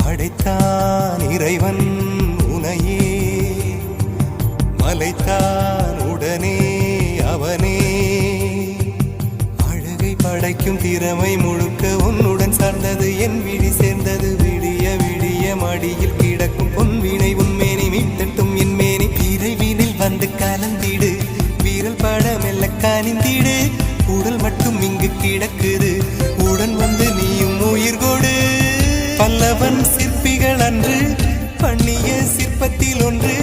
படைத்தான் இறைவன் உனையே, மலைத்தான் உடனே அவனே. அழகை படைக்கும் திறமை முழுக்க உன்னுடன் சார்ந்தது, என் விழி சேர்ந்தது. விடிய விடிய மடியில் கிடக்கும் பொன்வினை உன்மேனி மீட்டட்டும் என் மேனி. விரைவினில் வந்து கலந்திடு, வீரல் பட மெல்ல காணிந்திடு. உடல் மட்டும் இங்கு கிடக்குது, உடன் வந்து நீயும் உயிர் கொடு. பல்லவன் சிற்பிகள் அன்று பண்ணிய சிற்பத்தில் ஒன்று